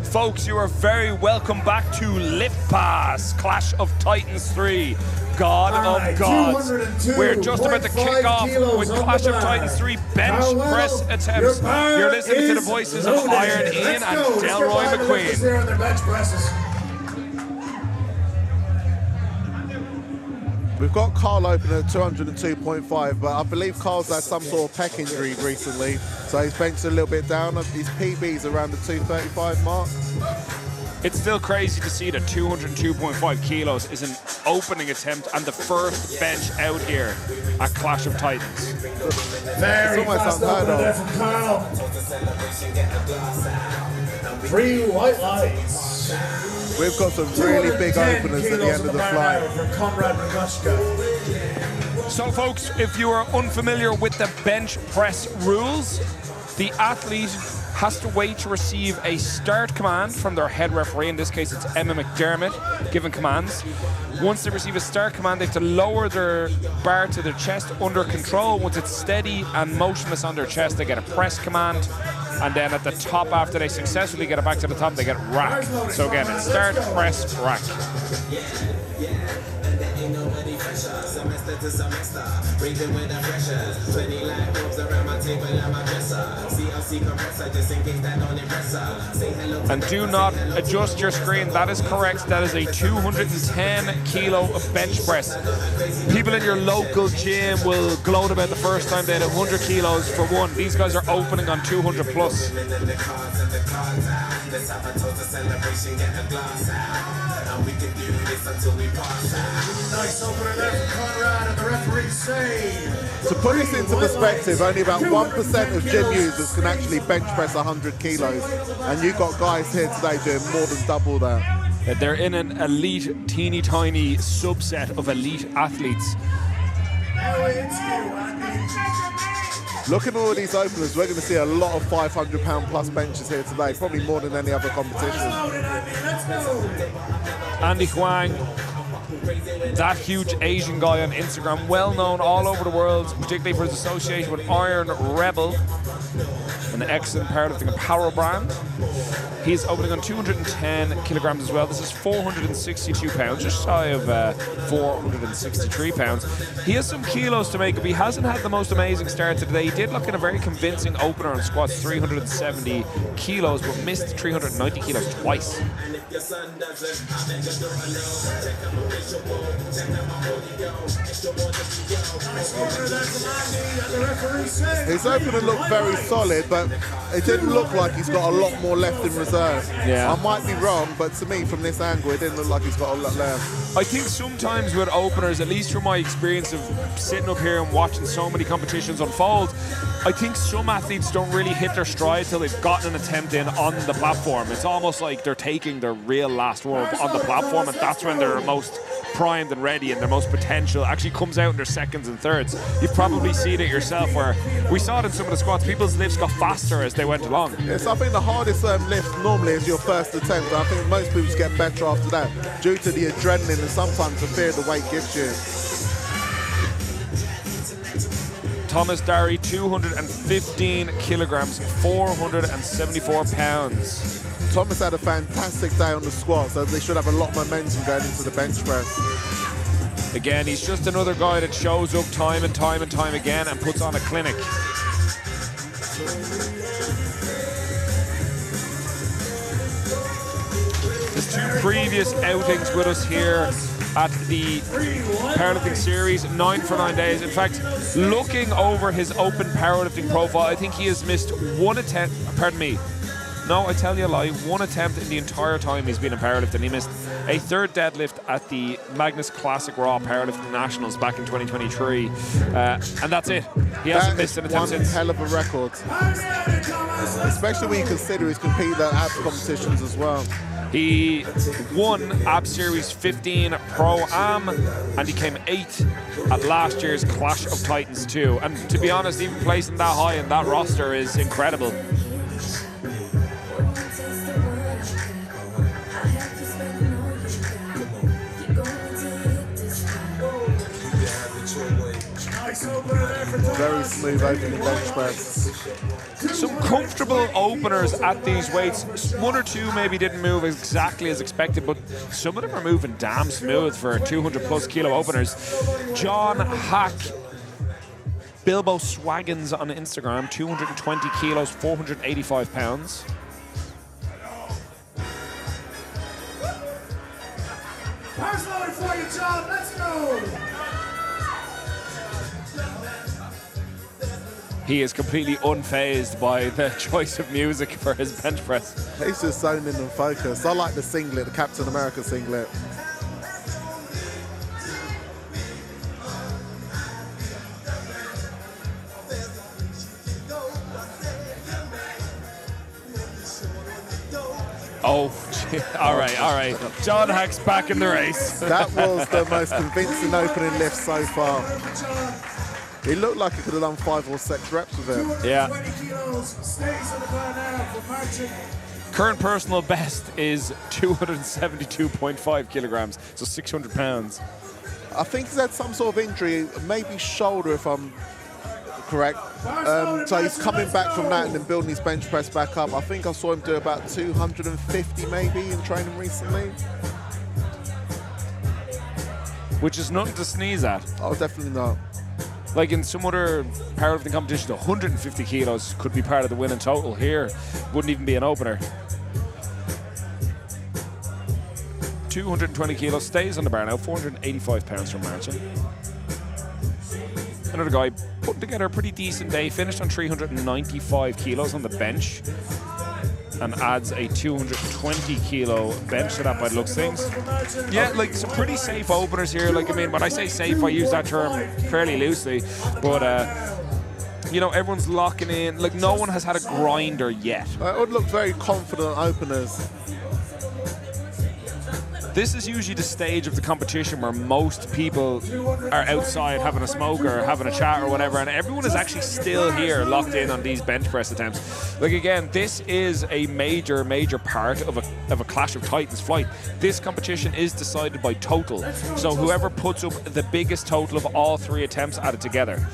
Folks, you are very welcome back to Lift Pass, Clash of Titans 3, God of Gods. We're just about to kick off with Clash of Titans 3 bench press attempts. You're listening to the voices of Iron Ian and Delroy McQueen. We've got Carl open at 202.5, but I believe Carl's had some sort of pec injury recently, so he's benched a little bit down. His PB's around the 235 mark. It's still crazy to see that 202.5 kilos is an opening attempt and the first bench out here at Clash of Titans. Very it's almost fast opener there from Carl. 3 white lights. We've got some really big openers at the end of the flight. So folks, if you are unfamiliar with the bench press rules, the athlete has to wait to receive a start command from their head referee. In this case, it's Emma McDermott giving commands. Once they receive a start command, they have to lower their bar to their chest under control. Once it's steady and motionless on their chest, they get a press command. And then at the top, after they successfully get it back to the top, they get rack. So again, it's start, press, rack. And do not adjust your screen. That is correct. That is a 210 kilo of bench press. People in your local gym will gloat about the first time they had 100 kilos for one. These guys are opening on 200 plus. Nice opener there from Conrad, and the referee say. To put this into perspective, only about 1% of gym users can actually bench press 100 kilos. And you've got guys here today doing more than double that. They're in an elite, teeny tiny subset of elite athletes. Looking at all these openers, we're going to see a lot of 500-pound plus benches here today, probably more than any other competition. Andy Huang, that huge Asian guy on Instagram, well known all over the world, particularly for his association with Iron Rebel, an excellent powerlifting apparel brand. He's opening on 210 kilograms as well. This is 462 pounds, just shy of 463 pounds. He has some kilos to make up. He hasn't had the most amazing start to today. He did look in a very convincing opener on squats, 370 kilos, but missed 390 kilos twice. His opener looked very solid, but it didn't look like he's got a lot more left in reserve. Yeah. I might be wrong, but to me, from this angle, it didn't look like he's got a lot left. I think sometimes with openers, at least from my experience of sitting up here and watching so many competitions unfold, I think some athletes don't really hit their stride till they've gotten an attempt in on the platform. It's almost like they're taking their real last word on the platform, and that's when they're most primed and ready and their most potential actually comes out in their seconds and thirds. You've probably seen it yourself where we saw it in some of the squats. People's lifts got faster as they went along. Yes, I think the hardest lift normally is your first attempt. And I think most people get better after that due to the adrenaline and sometimes the fear the weight gives you. Thomas Darry, 215 kilograms, 474 pounds. Thomas had a fantastic day on the squat, so they should have a lot of momentum going into the bench press. Again, he's just another guy that shows up time and time and time again and puts on a clinic. There's 2 previous outings with us here at the powerlifting series, 9 for 9 days. In fact, looking over his open powerlifting profile, I think he has missed 1 attempt, pardon me, no, I tell you a lie, 1 attempt in the entire time he's been in powerlifting. He missed a 3rd deadlift at the Magnus Classic Raw Powerlifting Nationals back in 2023. And that's it. He hasn't missed an attempt since. Hell of a record. Especially when you consider he's competed at abs competitions as well. He won Ab Series 15 Pro-Am and he came 8th at last year's Clash of Titans 2. And to be honest, even placing that high in that roster is incredible. Nice opener there for Very smooth opening bench press. Some comfortable openers at these weights. One or two maybe didn't move exactly as expected, but some of them are moving damn smooth for 200 plus kilo openers. John Hack, Bilbo Swaggins on Instagram, 220 kilos, 485 pounds. Power's loaded for you, John. Let's go. He is completely unfazed by the choice of music for his bench press. He's just zoned in and focused. I like the singlet, the Captain America singlet. Oh, gee. all right. John Hack's back in the race. That was the most convincing opening lift so far. He looked like he could have done 5 or 6 reps with it. Yeah. 220 kilos stays on the bar now for marching. Current personal best is 272.5 kilograms, so 600 pounds. I think he's had some sort of injury, maybe shoulder if I'm correct. So he's coming back from that and then building his bench press back up. I think I saw him do about 250 maybe in training recently. Which is nothing to sneeze at. Oh, definitely not. Like in some other powerlifting competitions, 150 kilos could be part of the winning total. Here, wouldn't even be an opener. 220 kilos, stays on the bar now, 485 pounds from marching. Another guy putting together a pretty decent day, finished on 395 kilos on the bench and adds a 220 kilo bench to that by the looks of things. Yeah, like some pretty safe openers here. Like, I mean, when I say safe, I use that term fairly loosely, but you know, everyone's locking in. Like, no one has had a grinder yet. It would look very confident openers. This is usually the stage of the competition where most people are outside having a smoke or having a chat or whatever, and everyone is actually still here locked in on these bench press attempts. Like, again, this is a major part of a Clash of Titans flight. This competition is decided by total, so whoever puts up the biggest total of all 3 attempts added together.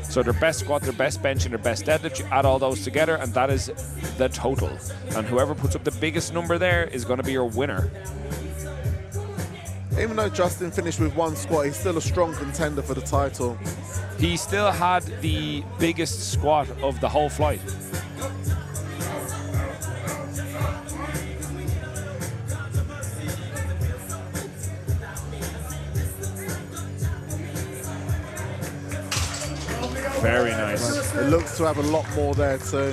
So their best squat, their best bench, and their best deadlift, you add all those together, and that is the total. And whoever puts up the biggest number there is going to be your winner. Even though Justin finished with 1 squat, he's still a strong contender for the title. He still had the biggest squat of the whole flight. Very nice. It looks to have a lot more there too.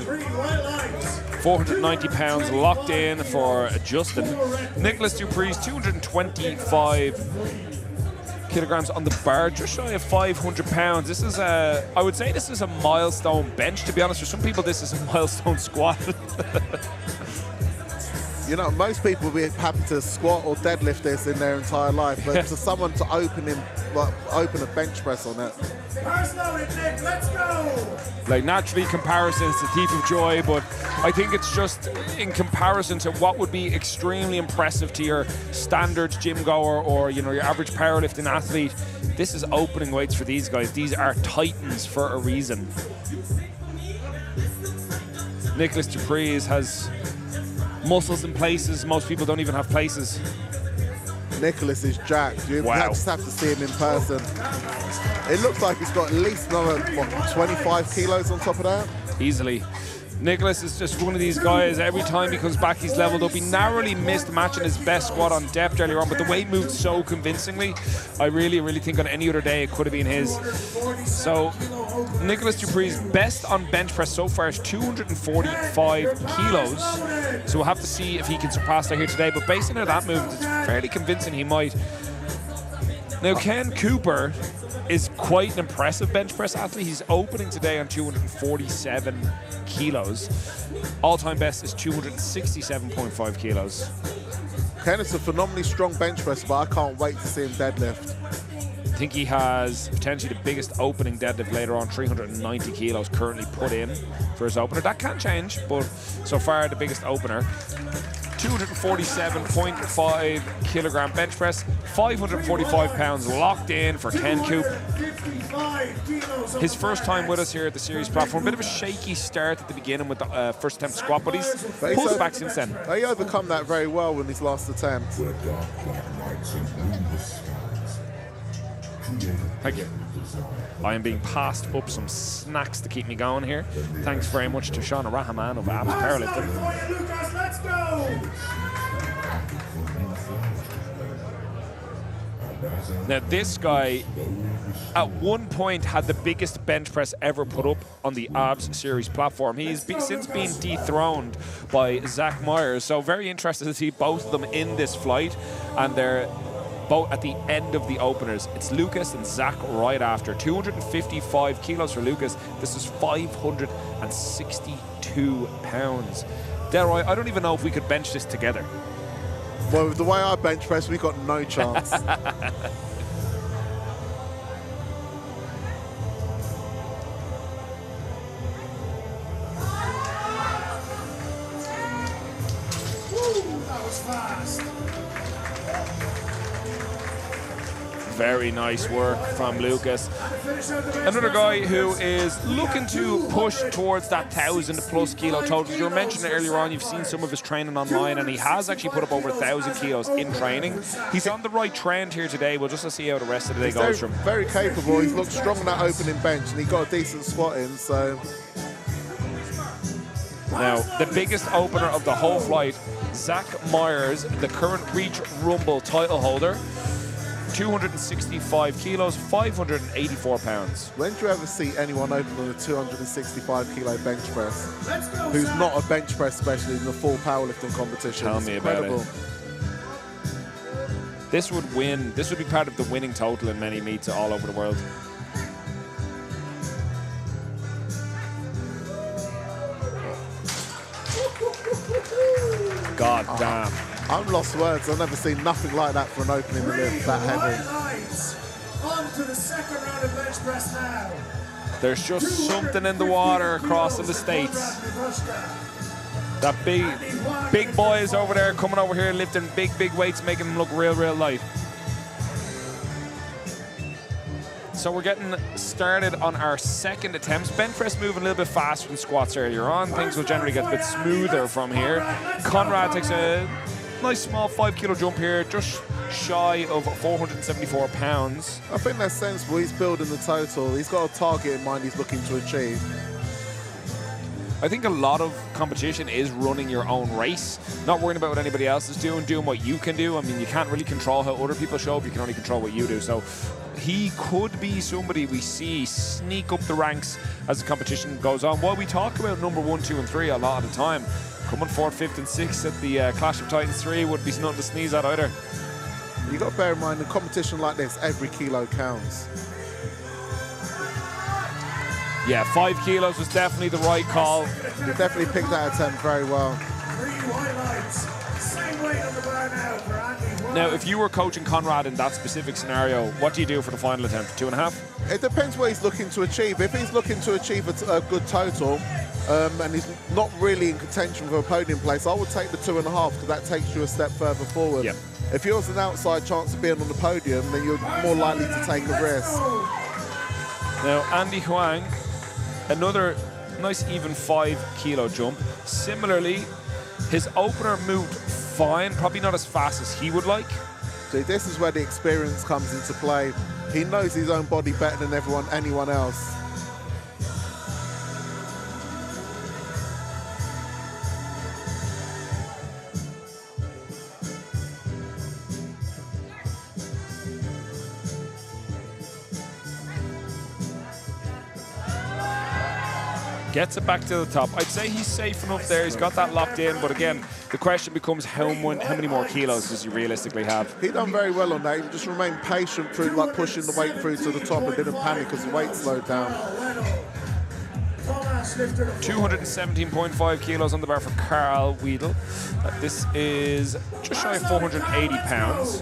490 pounds locked in for Justin. Nicholas Dupree's 225 kilograms on the bar, just shy of 500 pounds. This is I would say this is a milestone bench, to be honest. For some people, this is a milestone squat. You know, most people would be happy to squat or deadlift this in their entire life, but to someone to open a bench press on it. Let's go. Like, naturally, comparison is the thief of joy, but I think it's just in comparison to what would be extremely impressive to your standard gym goer or, you know, your average powerlifting athlete. This is opening weights for these guys. These are titans for a reason. Nicholas Dupree has muscles in places most people don't even have places. Nicholas is jacked. You just have to see him in person. It looks like he's got at least another 25 kilos on top of that. Easily. Nicholas is just one of these guys, every time he comes back he's leveled up. He narrowly missed matching his best squat on depth earlier on, but the weight moved so convincingly. I really think on any other day it could have been his. So Nicholas Dupree's best on bench press so far is 245 kilos. So we'll have to see if he can surpass that here today, but based on how that moved, it's fairly convincing he might. Now, Ken Cooper is quite an impressive bench press athlete. He's opening today on 247 kilos. All-time best is 267.5 kilos. Ken is a phenomenally strong bench press, but I can't wait to see him deadlift. think he has potentially the biggest opening deadlift later on, 390 kilos currently put in for his opener. That can change, but so far the biggest opener. 247.5 kilogram bench press, 545 pounds locked in for Ken Coop. His first time with us here at the series platform. Bit of a shaky start at the beginning with the first attempt squat, but he's pulled back since then. He overcome that very well in his last attempt. Thank you. I am being passed up some snacks to keep me going here. Thanks very much to Shauna Rahman of Abs Powerlifting. Lucas, let's go! Now this guy at one point had the biggest bench press ever put up on the Abs series platform. He's since been dethroned by Zach Myers, so very interested to see both of them in this flight, and they're both at the end of the openers. It's Lucas and Zach right after. 255 kilos for Lucas. This is 562 pounds. Delroy, I don't even know if we could bench this together. Well, with the way I bench press, we got no chance. That was fast. Very nice work from Lucas. Another guy who is looking to push towards that 1,000+ kilo total. You were mentioning earlier on, you've seen some of his training online, and he has actually put up over 1,000 kilos in training. He's on the right trend here today. We'll just see how the rest of the day goes from. Very capable. He's looked strong on that opening bench, and he got a decent squat in, so... Now, the biggest opener of the whole flight, Zach Myers, the current Reach Rumble title holder. 265 kilos, 584 pounds. When do you ever see anyone open on a 265 kilo bench press who's not a bench press specialist in a full powerlifting competition? Tell me about it. This would win. This would be part of the winning total in many meets all over the world. God damn. I'm lost words. I've never seen nothing like that for an opening lift that heavy. On to the second round of bench press now. There's just something in the water across in the States. That big boys over there coming over here lifting big weights, making them look real light. So we're getting started on our second attempts. Bench press moving a little bit faster than squats earlier on. Things will generally get a bit smoother from here. Conrad takes a nice small 5 kilo jump here, just shy of 474 pounds. I think that's sensible. He's building the total. He's got a target in mind he's looking to achieve. I think a lot of competition is running your own race, not worrying about what anybody else is doing what you can do. I mean, you can't really control how other people show up, you can only control what you do. So he could be somebody we see sneak up the ranks as the competition goes on. While we talk about number 1, 2, and 3 a lot of the time, coming 4th, 5th, and 6th at the Clash of Titans 3 would be nothing to sneeze at either. You've got to bear in mind, in a competition like this, every kilo counts. Yeah, 5 kilos was definitely the right call. You definitely picked that attempt very well. 3 highlights. Same weight on the bar now for Andy. Now, if you were coaching Conrad in that specific scenario, what do you do for the final attempt? 2.5? It depends what he's looking to achieve. If he's looking to achieve a good total, and he's not really in contention for a podium place, I would take the 2.5 because that takes you a step further forward. Yep. If yours an outside chance of being on the podium, then you're more likely to take a risk. Now, Andy Huang, another nice even 5 kilo jump. Similarly, his opener moved fine, probably not as fast as he would like. See, this is where the experience comes into play. He knows his own body better than anyone else. Gets it back to the top. I'd say he's safe enough there. He's got that locked in. But again, the question becomes how many more kilos does he realistically have? He done very well on that. He just remained patient through, like pushing the weight through to the top and didn't panic as the weight slowed down. 217.5 kilos on the bar for Carl Weidel. This is just shy of 480 pounds.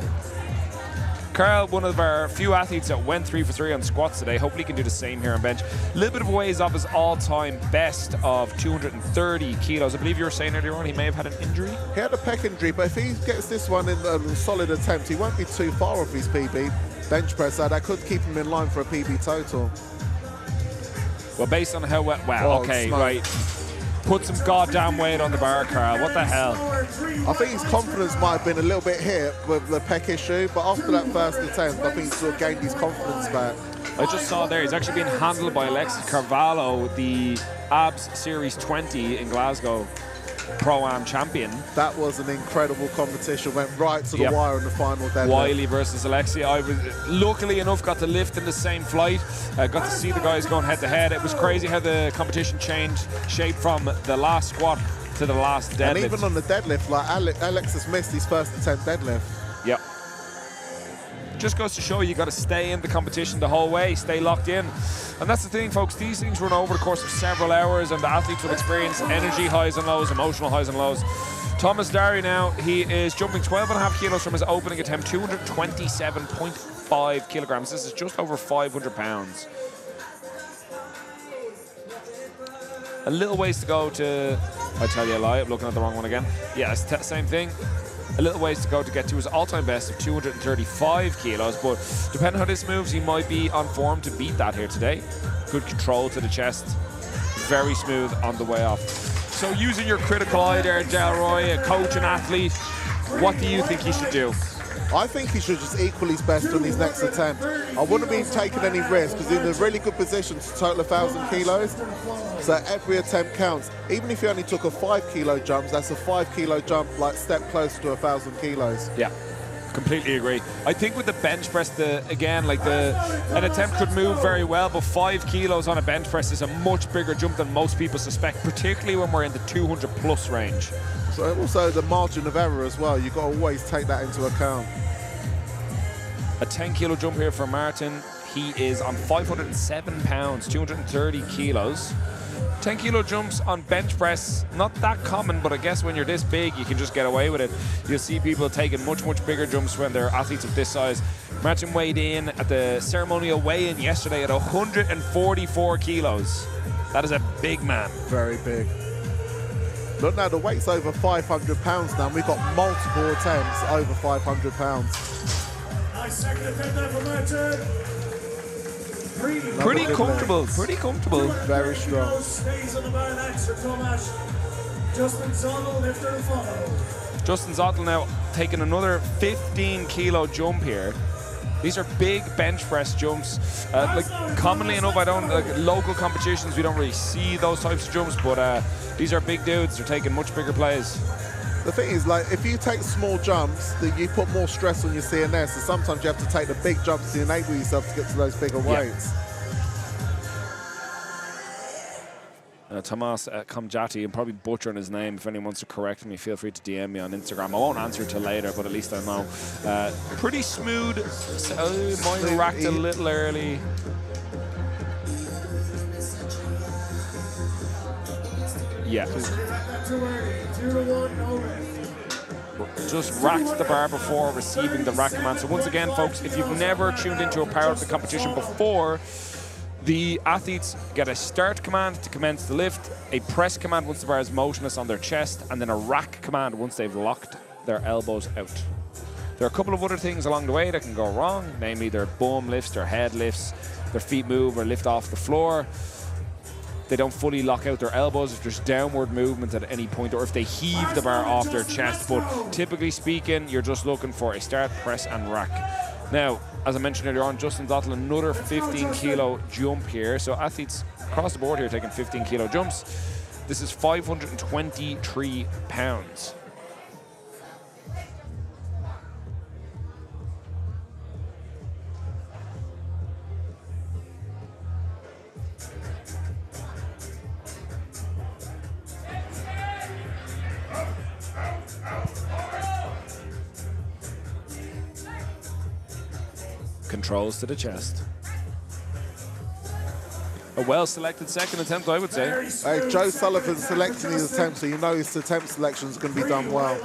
Carl, one of our few athletes that went 3 for 3 on squats today. Hopefully he can do the same here on bench. A little bit of a ways off his all-time best of 230 kilos. I believe you were saying earlier on he may have had an injury. He had a pec injury, but if he gets this one in a solid attempt, he won't be too far off his PB bench press. So that could keep him in line for a PB total. Well, based on how well, Oh, okay, smoke. right. Put some goddamn weight on the bar, Carl. What the hell? I think his confidence might have been a little bit hit with the pec issue, but after that first attempt, I think he sort of gained his confidence back. I just saw there, he's actually being handled by Alexis Carvalho, the ABS Series 20 in Glasgow Pro-Am champion. That was an incredible competition, went right to the Yep. wire in the final deadlift. Wiley versus Alexi. I was luckily enough got to lift in the same flight. Got to see the guys going head to head. It was crazy how the competition changed shape from the last squat to the last deadlift. And even on the deadlift, like Alexis missed his first attempt deadlift. Yep. Just goes to show you got to stay in the competition the whole way, stay locked in. And that's the thing, folks, these things run over the course of several hours, and the athletes will experience energy highs and lows, emotional highs and lows. Thomas Darry now, he is jumping 12.5 kilos from his opening attempt, 227.5 kilograms. This is just over 500 pounds. A little ways to go to, I tell you a lie, I'm looking at the wrong one again. Yeah, it's the same thing. A little ways to go to get to his all-time best of 235 kilos, but depending on how this moves, he might be on form to beat that here today. Good control to the chest, very smooth on the way off. So using your critical eye there, Delroy, a coach and athlete, what do you think he should do? I think he should just equal his best on his next attempt. I wouldn't be taking any risks because he's in a really good position to total 1,000 kilos. So every attempt counts. Even if he only took a 5 kilo jump, that's a 5 kilo jump, like step closer to 1,000 kilos. Yeah, completely agree. I think with the bench press, an attempt could move very well, but 5 kilos on a bench press is a much bigger jump than most people suspect, particularly when we're in the 200 plus range. So also the margin of error as well, you've got to always take that into account. A 10 kilo jump here for Martin. He is on 507 pounds, 230 kilos. 10 kilo jumps on bench press, not that common, but I guess when you're this big, you can just get away with it. You'll see people taking much, much bigger jumps when they're athletes of this size. Martin weighed in at the ceremonial weigh-in yesterday at 144 kilos. That is a big man. Very big. Look now, the weight's over 500 pounds now, and we've got multiple attempts over 500 pounds. Nice second attempt there for Martin. Pretty comfortable, pretty comfortable. Very strong. Stays on the bar next for Tomasz. Justin Zottel lifter to follow. Justin Zottel now taking another 15 kilo jump here. These are big bench press jumps. Commonly enough, local competitions, we don't really see those types of jumps, but these are big dudes. They're taking much bigger plays. The thing is, like, if you take small jumps, then you put more stress on your CNS, and sometimes you have to take the big jumps to enable yourself to get to those bigger weights. Tomas Kamjati, I'm probably butchering his name. If anyone wants to correct me, feel free to DM me on Instagram. I won't answer till later, but at least I know. Pretty smooth. Mine racked a little early. Yeah. Just racked the bar before receiving the rack command. So once again, folks, if you've never tuned into a powerlifting competition before, the athletes get a start command to commence the lift, a press command once the bar is motionless on their chest, and then a rack command once they've locked their elbows out. There are a couple of other things along the way that can go wrong, namely their bum lifts, their head lifts, their feet move or lift off the floor. They don't fully lock out their elbows if there's downward movement at any point, or if they heave the bar off their chest. But typically speaking, you're just looking for a start, press, and rack. Now, as I mentioned earlier on, Justin Zottel, another 15 kilo jump here. So athletes across the board here taking 15 kilo jumps. This is 523 pounds. Controls to the chest. A well-selected second attempt, I would say. Hey, Joe Sullivan's selecting his attempts, so you know his attempt selection is going to be done well.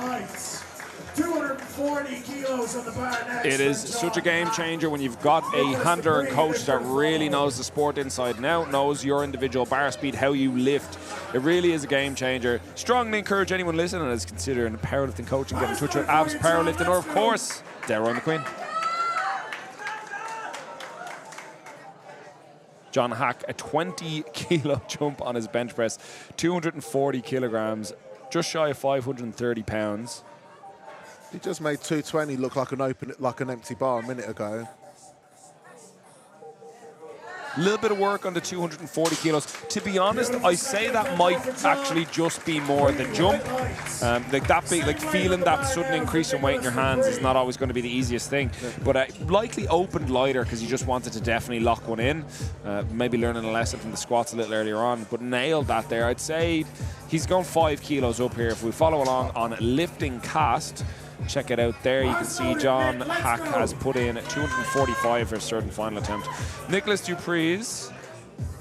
250 40 kilos on the bar next. It is such a game changer when you've got a handler and coach that really knows the sport inside and out, knows your individual bar speed, how you lift. It really is a game changer. Strongly encourage anyone listening that is considering powerlifting coaching, get in touch with Abs Powerlifting, or of course, Delroy McQueen. John Hack, a 20-kilo jump on his bench press, 240 kilograms, just shy of 530 pounds. He just made 220 look like an empty bar a minute ago. A little bit of work on the 240 kilos. To be honest, I say that might actually just be more the jump. Like that big, like feeling that sudden increase in weight in your hands is not always going to be the easiest thing. But likely opened lighter because he just wanted to definitely lock one in. Maybe learning a lesson from the squats a little earlier on, but nailed that there. I'd say he's gone 5 kilos up here. If we follow along on lifting cast, check it out there. You can see John Hack has put in 245 for a certain final attempt. Nicholas Dupree's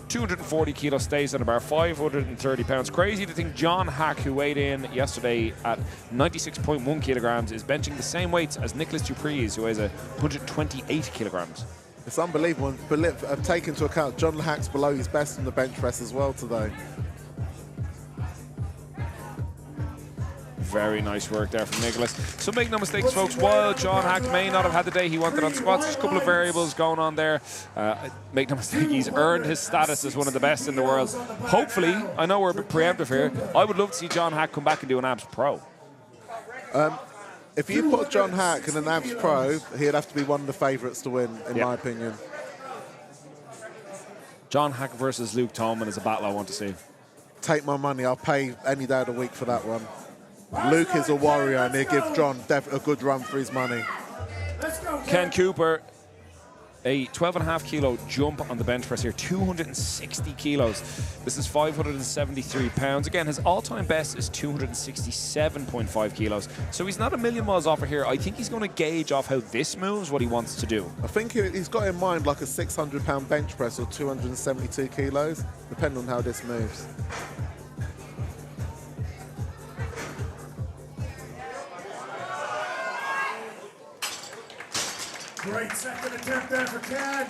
240 kilos stays on the bar, 530 pounds. Crazy to think John Hack, who weighed in yesterday at 96.1 kilograms, is benching the same weights as Nicholas Dupree's, who weighs 128 kilograms. It's unbelievable. Take into account John Hack's below his best in the bench press as well today. Very nice work there from Nicholas. So make no mistakes, folks, while John Hack may not have had the day he wanted on squats, there's a couple of variables going on there. Make no mistake, he's earned his status as one of the best in the world. Hopefully, I know we're a bit preemptive here, I would love to see John Hack come back and do an Abs Pro. If you put John Hack in an Abs Pro, he'd have to be one of the favourites to win, in my opinion. John Hack versus Luke Tolman is a battle I want to see. Take my money, I'll pay any day of the week for that one. Luke is a warrior and he'll give John a good run for his money. Ken Cooper, a 12.5 kilo jump on the bench press here, 260 kilos. This is 573 pounds. Again, his all-time best is 267.5 kilos. So he's not a million miles off of here. I think he's going to gauge off how this moves, what he wants to do. I think he's got in mind like a 600-pound bench press or 272 kilos, depending on how this moves. Great second attempt there for Ken.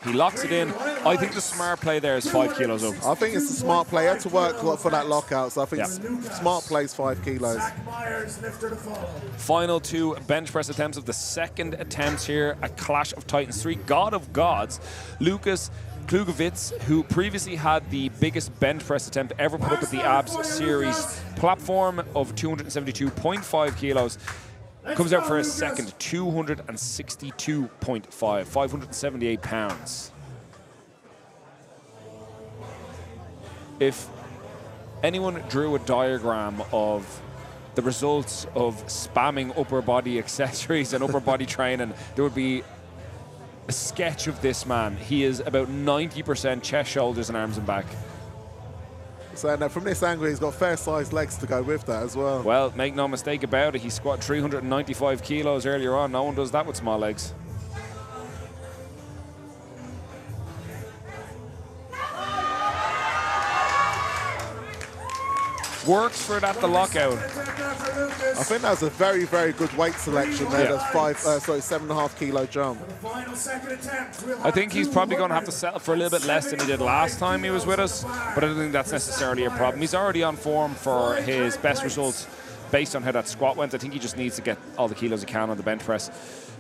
He locks it in. I think the smart play there is 5 kilos up. I think it's the smart play. He had to work for that lockout, so I think smart play is 5 kilos. Zach Myers, lifter to follow. Final 2 bench press attempts of the second attempt here at Clash of Titans 3. God of Gods, Lucas Klugovitz, who previously had the biggest bench press attempt ever put up at the Abs Series platform of 272.5 kilos. Comes out for a second, 262.5, 578 pounds. If anyone drew a diagram of the results of spamming upper body accessories and upper body training, there would be a sketch of this man. He is about 90% chest, shoulders, and arms and back. So now from this angle, he's got fair-sized legs to go with that as well. Well, make no mistake about it, he squatted 395 kilos earlier on. No one does that with small legs. Works for that, the lockout. I think that was a very, very good weight selection there. That's 7.5 kilo jump. I think he's probably going to have to settle for a little bit less than he did last time he was with us, but I don't think that's necessarily a problem. He's already on form for his best results based on how that squat went. I think he just needs to get all the kilos he can on the bench press.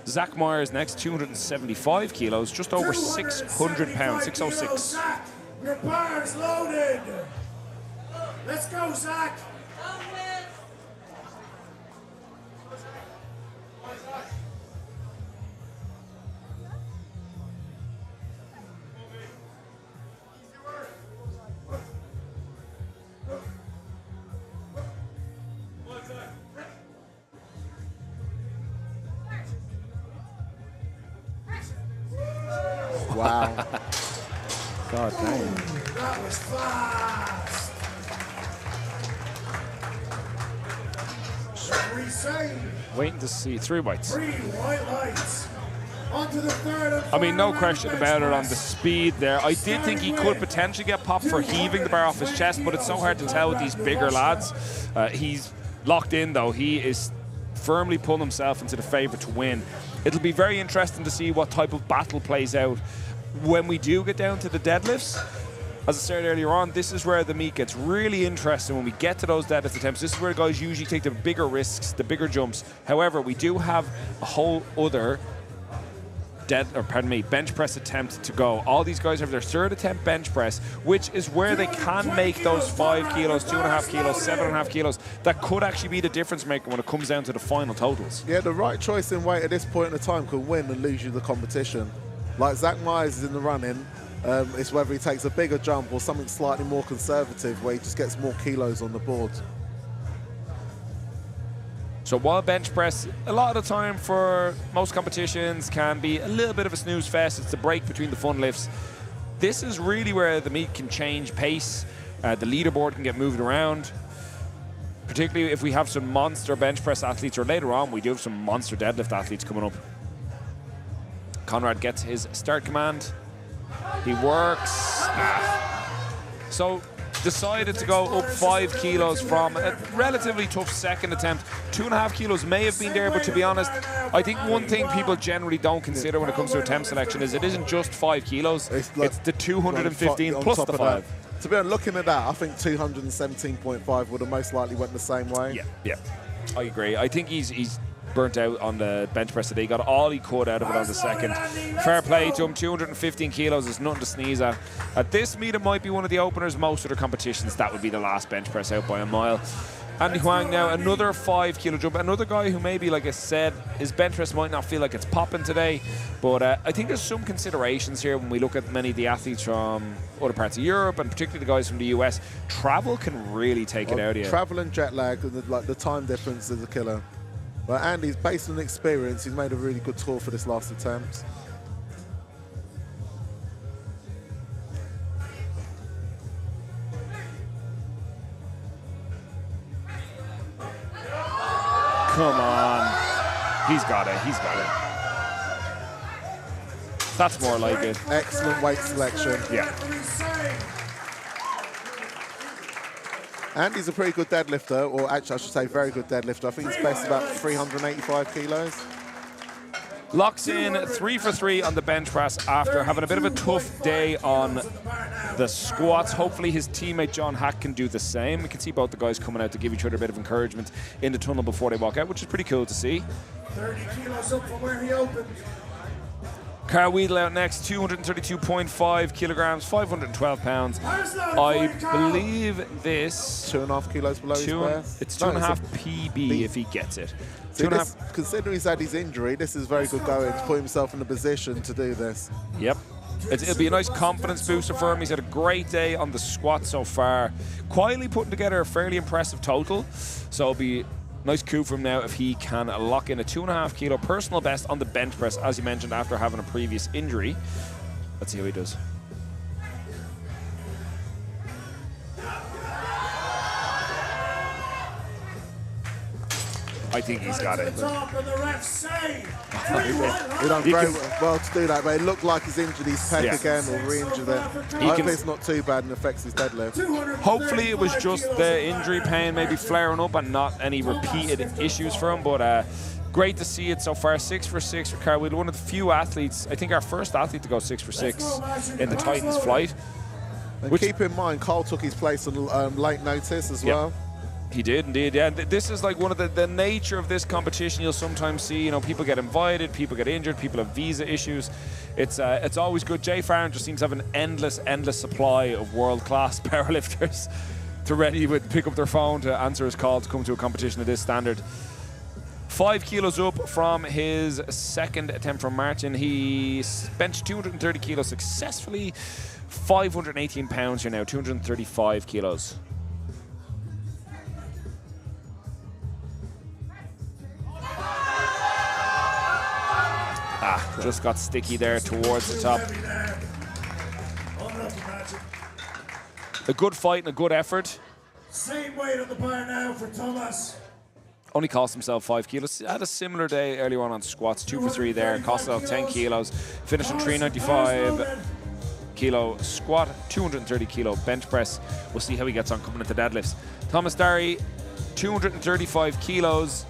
Zach Myers next, 275 kilos, just over 600 pounds, 606. Your bar's loaded. Let's go, Zach. Wow. God damn. That was fast. Waiting to see 3 whites. 3 white lights. Onto the third. I mean, no question about it on the speed there. I did think he could potentially get popped for heaving the bar off his chest, but it's so hard to tell with these bigger lads. He's locked in, though. He is firmly pulled himself into the favourite to win. It'll be very interesting to see what type of battle plays out when we do get down to the deadlifts. As I said earlier on, this is where the meet gets really interesting when we get to those deadlift attempts. This is where guys usually take the bigger risks, the bigger jumps. However, we do have a whole other bench press attempt to go. All these guys have their third attempt bench press, which is where they can make those 5 kilos, 2.5 kilos, 7.5 kilos. That could actually be the difference maker when it comes down to the final totals. Yeah, the right choice in weight at this point in the time could win and lose you the competition. Like Zach Myers is in the running. It's whether he takes a bigger jump or something slightly more conservative where he just gets more kilos on the board. So while bench press, a lot of the time for most competitions can be a little bit of a snooze fest. It's the break between the fun lifts. This is really where the meet can change pace. The leaderboard can get moved around. Particularly if we have some monster bench press athletes, or later on we do have some monster deadlift athletes coming up. Conrad gets his start command. He works. So decided to go up 5 kilos from a relatively tough second attempt. 2.5 kilos may have been there, but to be honest, I think one thing people generally don't consider when it comes to attempt selection is it isn't just 5 kilos, it's the 215 plus the 5. To be honest, looking at that, I think 217.5 would have most likely went the same way. Yeah, I agree. I think he's burnt out on the bench press today. He got all he could out of it on the second. Fair play to him. 215 kilos is nothing to sneeze at. At this meet, it might be one of the openers. Most other competitions, that would be the last bench press out by a mile. Andy Huang now, another 5 kilo jump. Another guy who maybe, like I said, his bench press might not feel like it's popping today, but I think there's some considerations here when we look at many of the athletes from other parts of Europe, and particularly the guys from the US. Travel can really take it out of you. Travel and jet lag, and the time difference is a killer. But Andy's, based on experience, he's made a really good tour for this last attempt. Come on. He's got it. He's got it. That's more like it. Excellent weight selection. Yeah. Andy's a pretty good deadlifter, or actually I should say very good deadlifter. I think his best is about 385 kilos. Locks in 3 for 3 on the bench press after having a bit of a tough day on the squats. Hopefully his teammate John Hack can do the same. We can see both the guys coming out to give each other a bit of encouragement in the tunnel before they walk out, which is pretty cool to see. 30 kilos up from where he opened. Carl Weedle out next, 232.5 kilograms, 512 pounds. I believe this... 2.5 kilos below his best. It's 2.5 PB if he gets it. See, considering he's had his injury, this is very good going to put himself in a position to do this. Yep. It'll be a nice confidence booster for him. He's had a great day on the squat so far. Quietly putting together a fairly impressive total. So it'll be nice coup for him now if he can lock in a 2.5 kilo personal best on the bench press, as you mentioned, after having a previous injury. Let's see how he does. I think he's got it. He done very well to do that, but it looked like he's injured his pec again or re-injured it. I hope it's not too bad and affects his deadlift. Hopefully it was just the injury pain maybe flaring up and not any repeated issues for him, but great to see it so far. 6 for 6 for Carl Weedle, one of the few athletes, I think our first athlete to go 6 for 6 in the Titans flight. And keep in mind, Carl took his place on late notice as well. He did indeed, yeah. This is like one of the nature of this competition. You'll sometimes see, you know, people get invited, people get injured, people have visa issues. It's always good. Jay Farron just seems to have an endless supply of world-class powerlifters to ready to pick up their phone to answer his call to come to a competition of this standard. 5 kilos up from his second attempt from Martin. He benched 230 kilos successfully. 518 pounds here now, 235 kilos. Just got sticky there towards the top. A good fight and a good effort. Same weight on the bar now for Thomas. Only cost himself 5 kilos. Had a similar day earlier on squats. 2 for 3 there. Cost himself 10 kilos. Finishing 395 kilo squat, 230 kilo bench press. We'll see how he gets on coming into deadlifts. Thomas Darry, 235 kilos.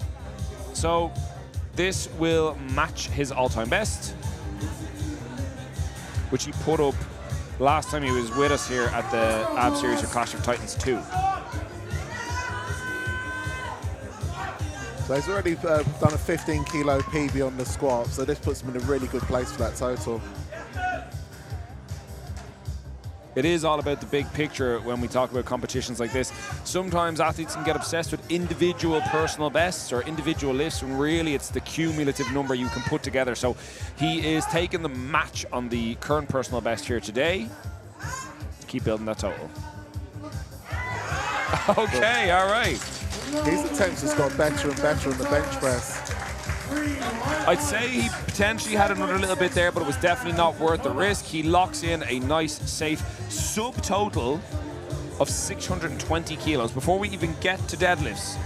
So this will match his all-time best, which he put up last time he was with us here at the Ab Series for Clash of Titans 2. So he's already done a 15 kilo PB on the squat, so this puts him in a really good place for that total. It is all about the big picture when we talk about competitions like this. Sometimes athletes can get obsessed with individual personal bests or individual lifts, when really it's the cumulative number you can put together. So he is taking the match on the current personal best here today. Keep building that total. Okay, all right. His attempts just got better and better on the bench press. I'd say he potentially had another little bit there, but it was definitely not worth the risk. He locks in a nice, safe subtotal of 620 kilos before we even get to deadlifts.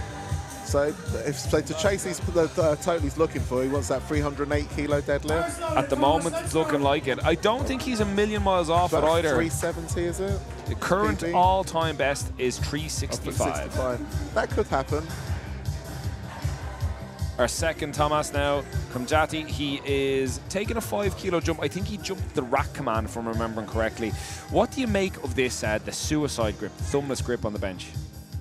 So to chase the total he's looking for, he wants that 308 kilo deadlift. At the moment, it's looking like it. I don't think he's a million miles off it either. 370, is it? The current all-time best is 365. That could happen. Our second Thomas now, Kamjati, he is taking a 5 kilo jump. I think he jumped the rack command, if I'm remembering correctly. What do you make of this, the suicide grip, the thumbless grip on the bench?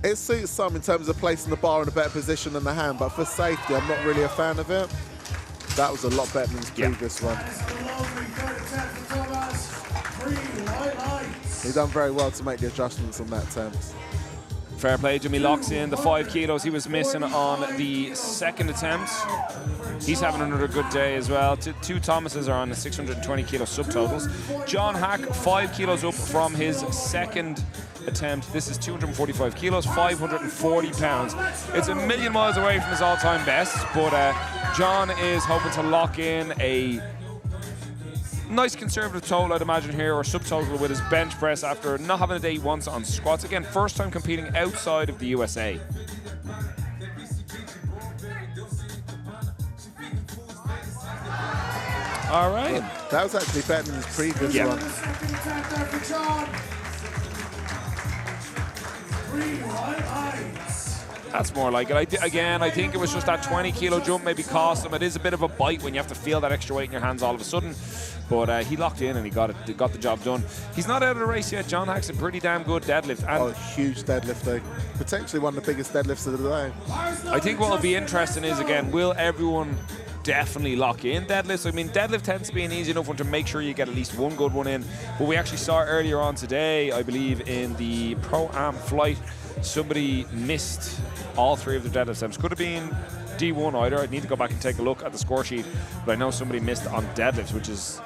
It suits some in terms of placing the bar in a better position than the hand, but for safety, I'm not really a fan of it. That was a lot better than his previous one. He done very well to make the adjustments on that attempt. Fair play, Jimmy locks in the 5 kilos he was missing on the second attempt. He's having another good day as well. Two Thomases are on the 620 kilo subtotals. John Hack, 5 kilos up from his second attempt. This is 245 kilos, 540 pounds. It's a million miles away from his all-time best, but John is hoping to lock in a nice conservative total, I'd imagine here, or subtotal with his bench press after not having a day he wants on squats. Again, first time competing outside of the USA. All right. That was actually better than his previous one. That's more like it. I think it was just that 20 kilo jump maybe cost him. It is a bit of a bite when you have to feel that extra weight in your hands all of a sudden. But he locked in and he got the job done. He's not out of the race yet. John Hack's a pretty damn good deadlift. And huge deadlift, potentially one of the biggest deadlifts of the day. I think what will be interesting is, again, will everyone definitely lock in deadlifts? I mean, deadlift tends to be an easy enough one to make sure you get at least one good one in. But we actually saw earlier on today, I believe, in the Pro-Am flight, somebody missed all 3 of the deadlift attempts. Could have been D1 either. I'd need to go back and take a look at the score sheet, but I know somebody missed on deadlifts, which is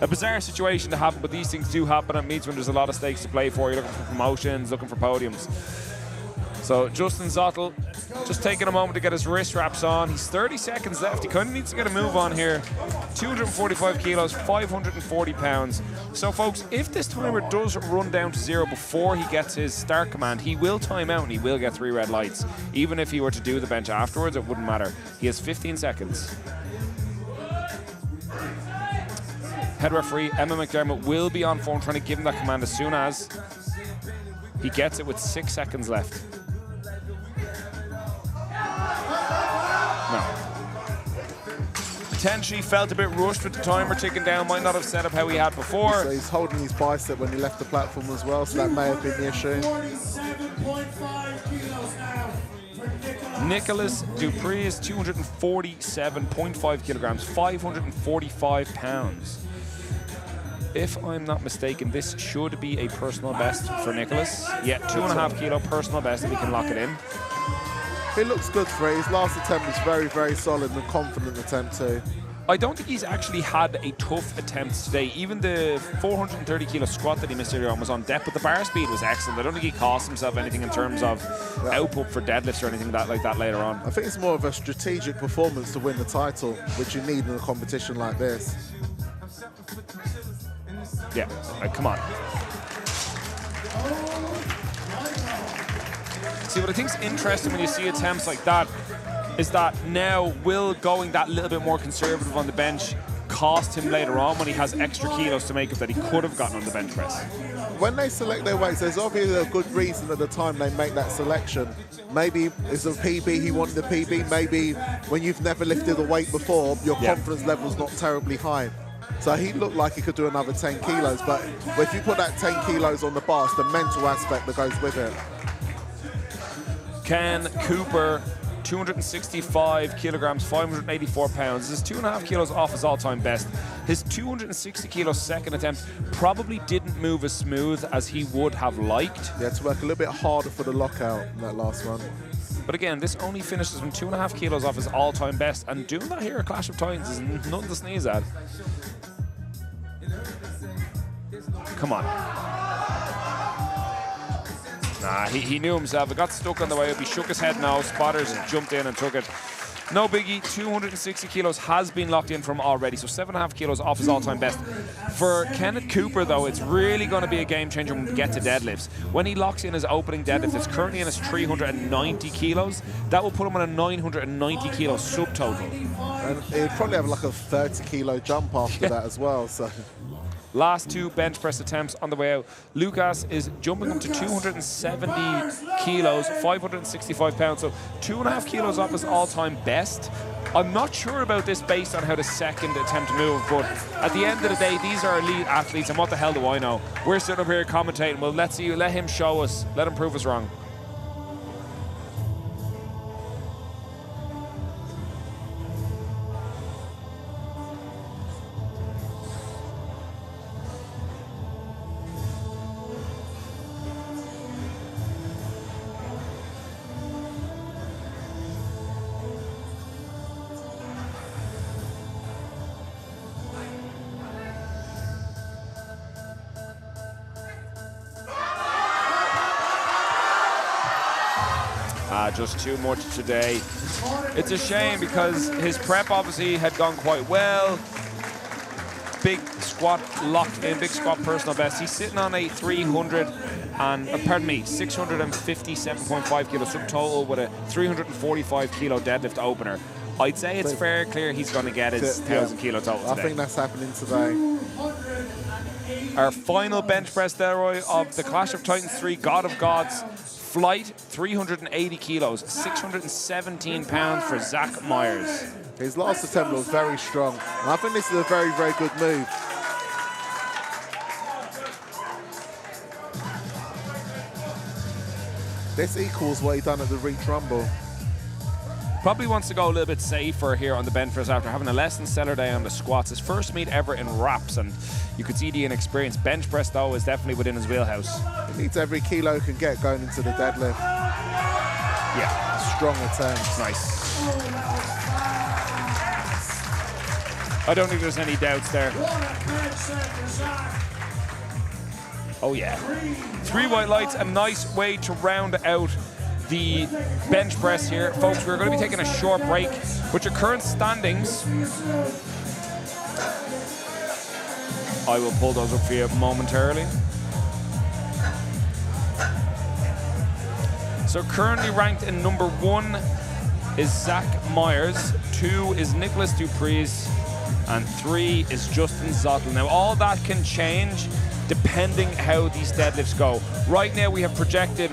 a bizarre situation to happen, but these things do happen at meets when there's a lot of stakes to play for. You're looking for promotions, looking for podiums. So Justin Zottel just taking a moment to get his wrist wraps on. He's 30 seconds left. He kind of needs to get a move on here. 245 kilos, 540 pounds. So folks, if this timer does run down to 0 before he gets his start command, he will time out and he will get 3 red lights. Even if he were to do the bench afterwards, it wouldn't matter. He has 15 seconds. Head referee Emma McDermott will be on phone trying to give him that command as soon as he gets it with 6 seconds left. No. Potentially felt a bit rushed with the timer ticking down, might not have set up how he had before. So he's holding his bicep when he left the platform as well, so that may have been the issue. 47.5 kilos now for Nicholas Dupree is 247.5 kilograms, 545 pounds. If I'm not mistaken, this should be a personal best for Nicholas. Yeah, 2.5 kilo personal best if he can lock it in. It looks good for it. His last attempt was very, very solid and confident attempt too. I don't think he's actually had a tough attempt today. Even the 430 kilo squat that he missed earlier on was on depth, but the bar speed was excellent. I don't think he cost himself anything in terms of output for deadlifts or anything like that later on. I think it's more of a strategic performance to win the title, which you need in a competition like this. Yeah, come on. See, what I think is interesting when you see attempts like that is that now will going that little bit more conservative on the bench cost him later on when he has extra kilos to make up that he could have gotten on the bench press. when they select their weights, there's obviously a good reason at the time they make that selection. Maybe it's a PB, he wanted a PB. Maybe when you've never lifted a weight before, your confidence level's not terribly high. So he looked like he could do another 10 kilos, but if you put that 10 kilos on the bar, it's the mental aspect that goes with it. Ken Cooper, 265 kilograms, 584 pounds. This is 2.5 kilos off his all-time best. His 260 kilo second attempt probably didn't move as smooth as he would have liked. He had to work a little bit harder for the lockout in that last one. But again, this only finishes him 2.5 kilos off his all-time best, and doing that here at Clash of Titans is nothing to sneeze at. Come on. Nah, he knew himself. It got stuck on the way up. He shook his head now. Spotters jumped in and took it. No biggie. 260 kilos has been locked in from already, so 7.5 kilos off his all-time best. For Kenneth Cooper, though, it's really going to be a game changer when we get to deadlifts. When he locks in his opening deadlift, it's currently in his 390 kilos. That will put him on a 990 kilo subtotal. And he'd probably have like a 30 kilo jump after that as well. So. Last two bench press attempts on the way out. Lucas is jumping up to 270 kilos, 565 pounds, so 2.5 kilos off his all-time best. I'm not sure about this based on how the second attempt moved, but at the end of the day, these are elite athletes, and what the hell do I know? We're sitting up here commentating. Well, let him show us, let him prove us wrong. Just too much today. It's a shame because his prep obviously had gone quite well. Big squat locked in, big squat personal best. He's sitting on a 657.5 kilo subtotal with a 345 kilo deadlift opener. I'd say it's fair clear he's going to get his 1,000 kilo total today. I think that's happening today. Our final bench press, Delroy, of the Clash of Titans 3 God of Gods flight, 380 kilos, 617 pounds for Zach Myers. His last attempt was very strong. And I think this is a very, very good move. This equals what he done at the Reach Rumble. Probably wants to go a little bit safer here on the bench press after having a less than stellar day on the squats. His first meet ever in wraps, and you could see the inexperience. Bench press, though, is definitely within his wheelhouse. He needs every kilo he can get going into the deadlift. Yeah. Strong attempt. Nice. I don't think there's any doubts there. Oh, yeah. 3 white lights, a nice way to round out the bench press here. Folks, we're going to be taking a short break. With your current standings, I will pull those up for you momentarily. So currently ranked in number 1 is Zach Myers, 2 is Nicholas Dupreez, and 3 is Justin Zottel. Now all that can change depending how these deadlifts go. Right now we have projected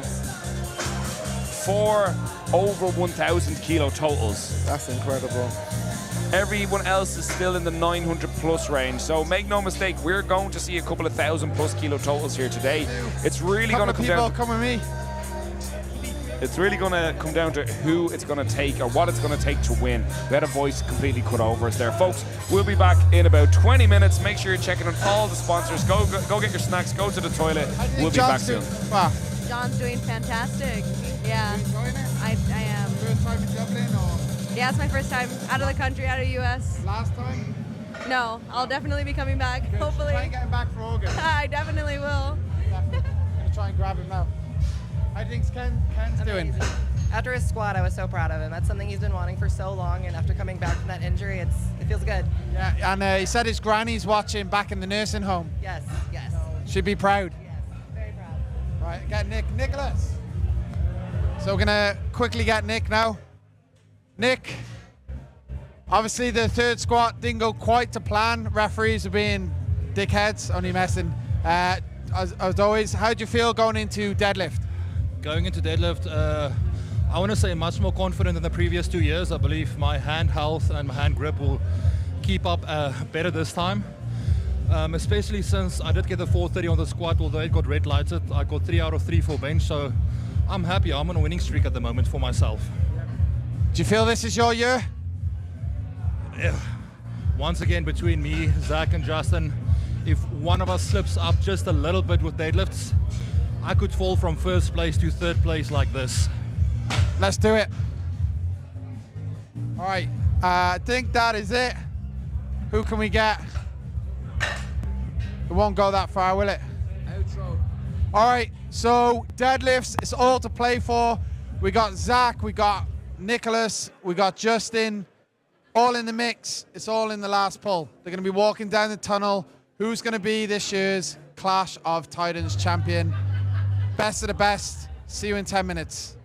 4 over 1,000 kilo totals. That's incredible. Everyone else is still in the 900 plus range, so make no mistake, we're going to see a couple of 1,000 plus kilo totals here today. It's really going to come down. Come with me. It's really going to come down to who it's going to take or what it's going to take to win. We had a voice completely cut over us there. Folks, we'll be back in about 20 minutes. Make sure you're checking on all the sponsors. Go get your snacks. Go to the toilet. We'll be back soon. John's doing fantastic. Yeah, I am. First time in Dublin or Yeah, it's my first time out of the country, out of the U.S. last time? No, I'll definitely be coming back, hopefully. Try and get him back for August. I definitely will. Definitely. I'm going to try and grab him now. How do you think Ken's doing? After his squat, I was so proud of him. That's something he's been wanting for so long, and after coming back from that injury, it feels good. Yeah, and he said his granny's watching back in the nursing home. Yes, yes. She'd be proud. Yes, very proud. Right, get Nicholas. So we're gonna quickly get Nick now. Nick, obviously the third squat didn't go quite to plan. Referees are being dickheads, only messing. as always. How do you feel going into deadlift? Going into deadlift, I want to say much more confident than the previous 2 years. I believe my hand health and my hand grip will keep up better this time. Especially since I did get the 430 on the squat, although it got red lighted. I got 3 out of 3 for bench, so I'm happy. I'm on a winning streak at the moment for myself. Do you feel this is your year? Once again, between me, Zach, and Justin, if one of us slips up just a little bit with deadlifts, I could fall from first place to third place like this. Let's do it. All right, I think that is it. Who can we get? It won't go that far, will it? Outro. All right, so deadlifts, it's all to play for. We got Zach, we got Nicholas, we got Justin, all in the mix. It's all in the last pull. They're going to be walking down the tunnel. Who's going to be this year's Clash of Titans champion? Best of the best. See you in 10 minutes.